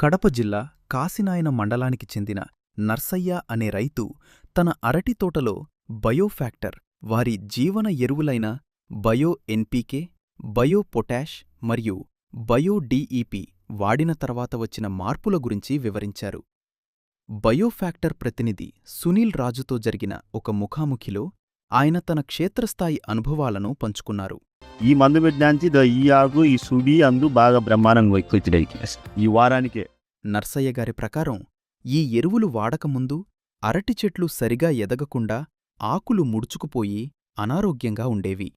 కడప జిల్లా కాశినాయన మండలానికి చెందిన నర్సయ్య అనే రైతు తన అరటి తోటలో బయోఫ్యాక్టర్ వారి జీవన ఎరువులైన బయో ఎన్పీకే, బయో పొటాష్ మరియు బయో డీఈపీ వాడిన తర్వాత వచ్చిన మార్పుల గురించి వివరించారు. బయోఫ్యాక్టర్ ప్రతినిధి సునీల్ రాజుతో జరిగిన ఒక ముఖాముఖిలో ఆయన తన క్షేత్రస్థాయి అనుభవాలను పంచుకున్నారు. ఈ మందు పెట్టడానికి ఈ ఆకు ఈ సుడి అందు బాగా బ్రహ్మాండంగా ఎక్కువ ఈ వారానికే. నర్సయ్యగారి ప్రకారం ఈ ఎరువులు వాడకముందు అరటి చెట్లు సరిగా ఎదగకుండా ఆకులు ముడుచుకుపోయి అనారోగ్యంగా ఉండేవి.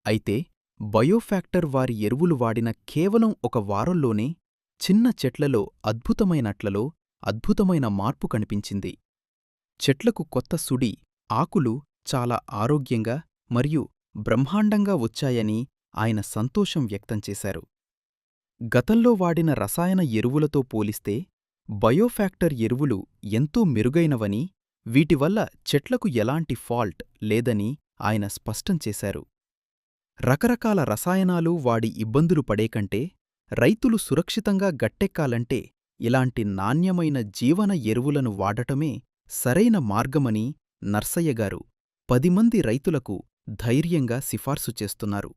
అయితే బయోఫ్యాక్టర్ వారి ఎరువులు వాడిన కేవలం ఒక వారంలోనే చిన్న చెట్లలో అద్భుతమైన మార్పు కనిపించింది. చెట్లకు కొత్త సుడి, ఆకులు చాలా ఆరోగ్యంగా మరియు బ్రహ్మాండంగా వచ్చాయని ఆయన సంతోషం వ్యక్తం చేశారు. గతంలో వాడిన రసాయన ఎరువులతో పోలిస్తే బయోఫ్యాక్టర్ ఎరువులు ఎంతో మెరుగైనవని, వీటివల్ల చెట్లకు ఎలాంటి ఫాల్ట్ లేదని ఆయన స్పష్టం చేశారు. రకరకాల రసాయనాలు వాడి ఇబ్బందులు పడేకంటే రైతులు సురక్షితంగా గట్టెక్కాలంటే ఇలాంటి నాణ్యమైన జీవన ఎరువులను వాడటమే సరైన మార్గమని నర్సయ్యగారు 10 మంది రైతులకు ధైర్యంగా సిఫార్సు చేస్తున్నారు.